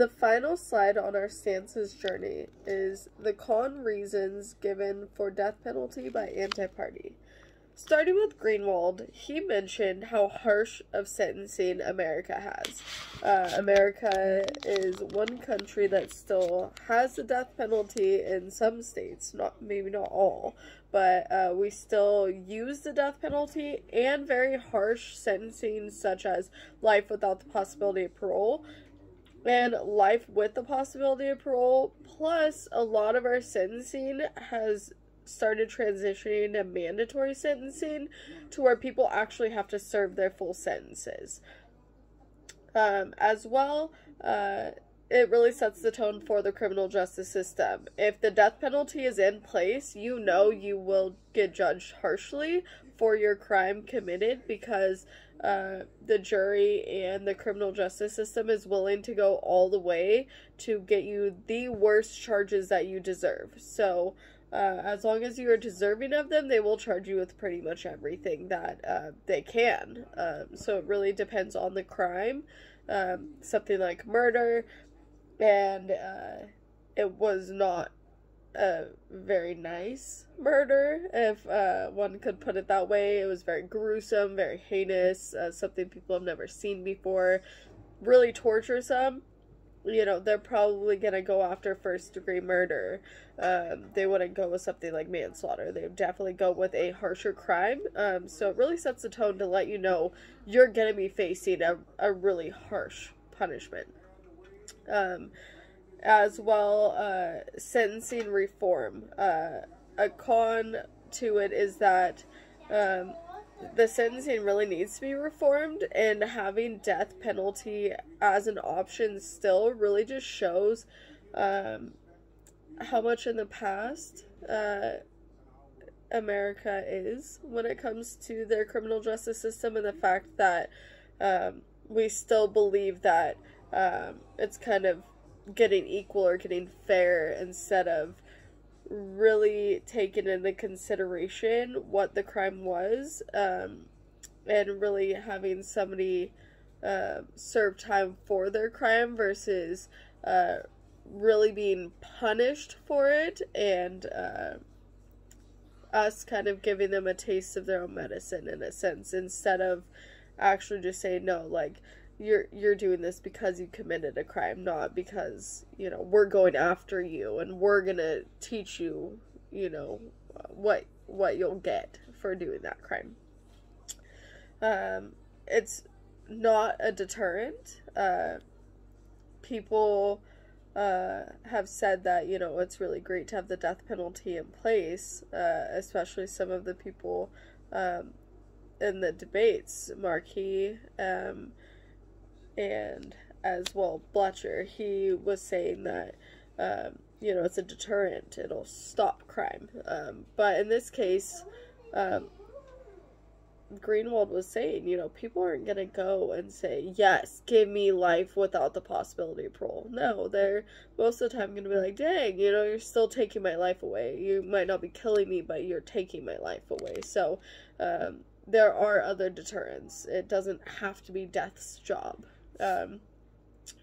The final slide on our stances journey is the con reasons given for death penalty by anti-party. Starting with Greenwald, he mentioned how harsh of sentencing America has. America is one country that still has the death penalty in some states, maybe not all, but we still use the death penalty and very harsh sentencing such as life without the possibility of parole and life with the possibility of parole. Plus, a lot of our sentencing has started transitioning to mandatory sentencing to where people actually have to serve their full sentences. As well, it really sets the tone for the criminal justice system. If the death penalty is in place, you know you will get judged harshly for your crime committed because the jury and the criminal justice system is willing to go all the way to get you the worst charges that you deserve. So, as long as you are deserving of them, they will charge you with pretty much everything that they can. So it really depends on the crime. Something like murder, and it was not a very nice murder, if one could put it that way. It was very gruesome, very heinous, something people have never seen before, really torturesome. You know, they're probably going to go after first-degree murder. They wouldn't go with something like manslaughter. They would definitely go with a harsher crime. So it really sets the tone to let you know you're going to be facing a really harsh punishment. As well, sentencing reform. A con to it is that the sentencing really needs to be reformed, and having death penalty as an option still really just shows how much in the past America is when it comes to their criminal justice system, and the fact that we still believe that it's kind of getting equal or getting fair instead of really taking into consideration what the crime was, and really having somebody serve time for their crime versus really being punished for it, and us kind of giving them a taste of their own medicine in a sense, instead of actually just saying, no, like, you're doing this because you committed a crime, not because, you know, we're going after you and we're gonna teach you, you know, what you'll get for doing that crime. It's not a deterrent. People have said that, you know, it's really great to have the death penalty in place, especially some of the people in the debates, Markey, and as well Bletcher. He was saying that you know, it's a deterrent, it'll stop crime, but in this case, Greenwald was saying, you know, people aren't gonna go and say, yes, give me life without the possibility of parole. No, they're most of the time gonna be like, dang, you know, you're still taking my life away. You might not be killing me, but you're taking my life away. So there are other deterrents. It doesn't have to be death's job.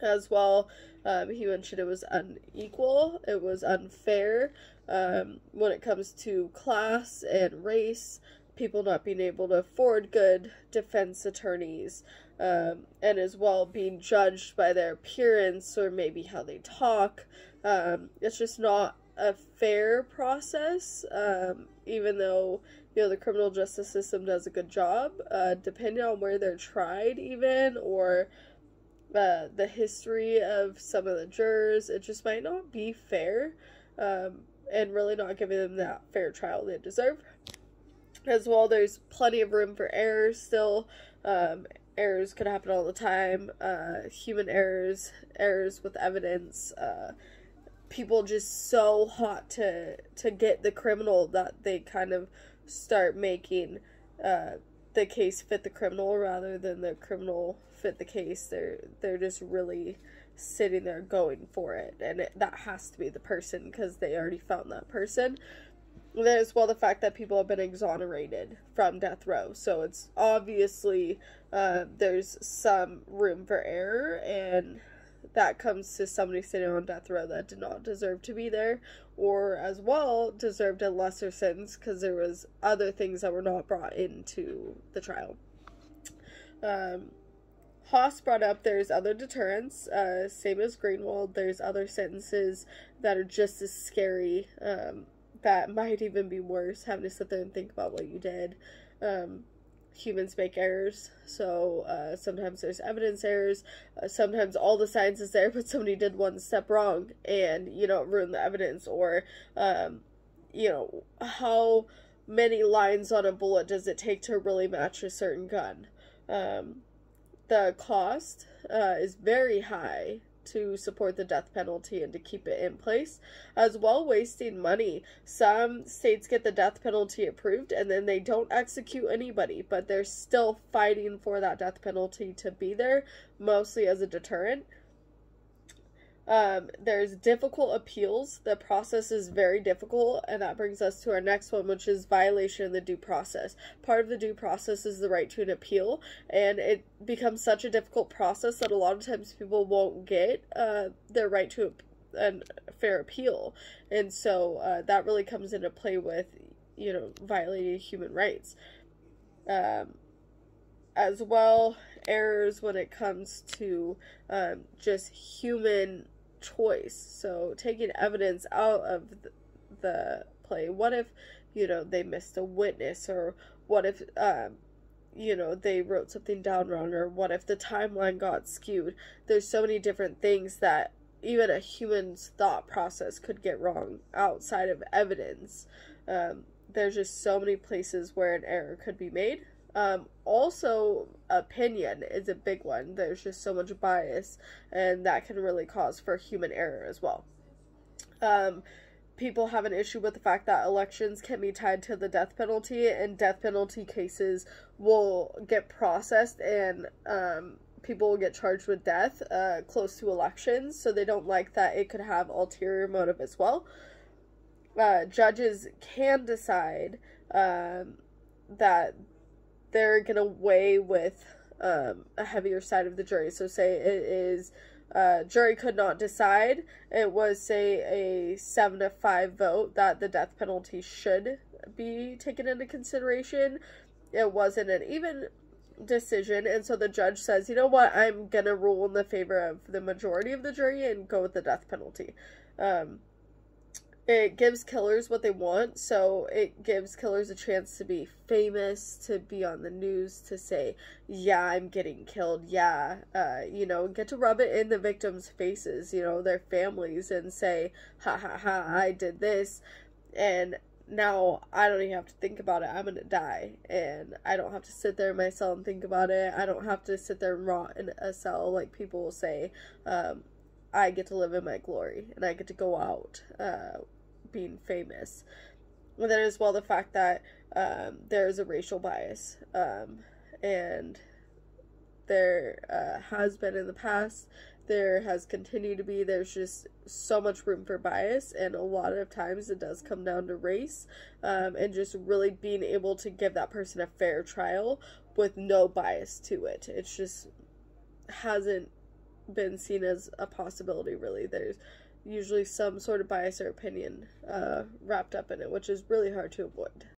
As well, he mentioned it was unequal, it was unfair, when it comes to class and race, people not being able to afford good defense attorneys, and as well being judged by their appearance or maybe how they talk. It's just not a fair process, even though, you know, the criminal justice system does a good job, depending on where they're tried even, or the history of some of the jurors, it just might not be fair, and really not giving them that fair trial they deserve. As well, there's plenty of room for errors still. Errors could happen all the time. Human errors, errors with evidence, people just so hot to get the criminal that they kind of start making the case fit the criminal rather than the criminal fit the case. They're just really sitting there going for it, and that has to be the person because they already found that person. And then as well, the fact that people have been exonerated from death row, so it's obviously there's some room for error, and that comes to somebody sitting on death row that did not deserve to be there, or as well deserved a lesser sentence because there was other things that were not brought into the trial. Haas brought up there's other deterrents, same as Greenwald. There's other sentences that are just as scary, that might even be worse, having to sit there and think about what you did. Humans make errors, so sometimes there's evidence errors, sometimes all the science is there, but somebody did one step wrong and, ruined the evidence, or, how many lines on a bullet does it take to really match a certain gun? The cost is very high to support the death penalty and to keep it in place, as well wasting money. Some states get the death penalty approved and then they don't execute anybody, but they're still fighting for that death penalty to be there, mostly as a deterrent. There's difficult appeals. The process is very difficult, and that brings us to our next one, which is violation of the due process. Part of the due process is the right to an appeal, and it becomes such a difficult process that a lot of times people won't get their right to a fair appeal, and so that really comes into play with, violating human rights. As well, errors when it comes to just human choice, so taking evidence out of the play. What if they missed a witness, or what if they wrote something down wrong, or what if the timeline got skewed? There's so many different things that even a human's thought process could get wrong outside of evidence. There's just so many places where an error could be made. Also, opinion is a big one. There's just so much bias, and that can really cause for human error as well. People have an issue with the fact that elections can be tied to the death penalty, and death penalty cases will get processed, and people will get charged with death close to elections, so they don't like that it could have ulterior motive as well. Judges can decide that they're going to weigh with a heavier side of the jury. So say it is, jury could not decide, it was, say, a 7-5 vote that the death penalty should be taken into consideration. It wasn't an even decision, and so the judge says, you know what, I'm going to rule in the favor of the majority of the jury and go with the death penalty. It gives killers what they want, so it gives killers a chance to be famous, to be on the news, to say, yeah, I'm getting killed, yeah, get to rub it in the victims' faces, their families, and say, ha ha ha, I did this, and now I don't even have to think about it, I'm gonna die, and I don't have to sit there in my cell and think about it, I don't have to sit there and rot in a cell like people will say. I get to live in my glory, and I get to go out, being famous. And then as well the fact that there's a racial bias, and there has been in the past, there has continued to be, there's just so much room for bias, and a lot of times it does come down to race, and just really being able to give that person a fair trial with no bias to it. It's just hasn't been seen as a possibility, really. There's usually some sort of bias or opinion wrapped up in it, which is really hard to avoid.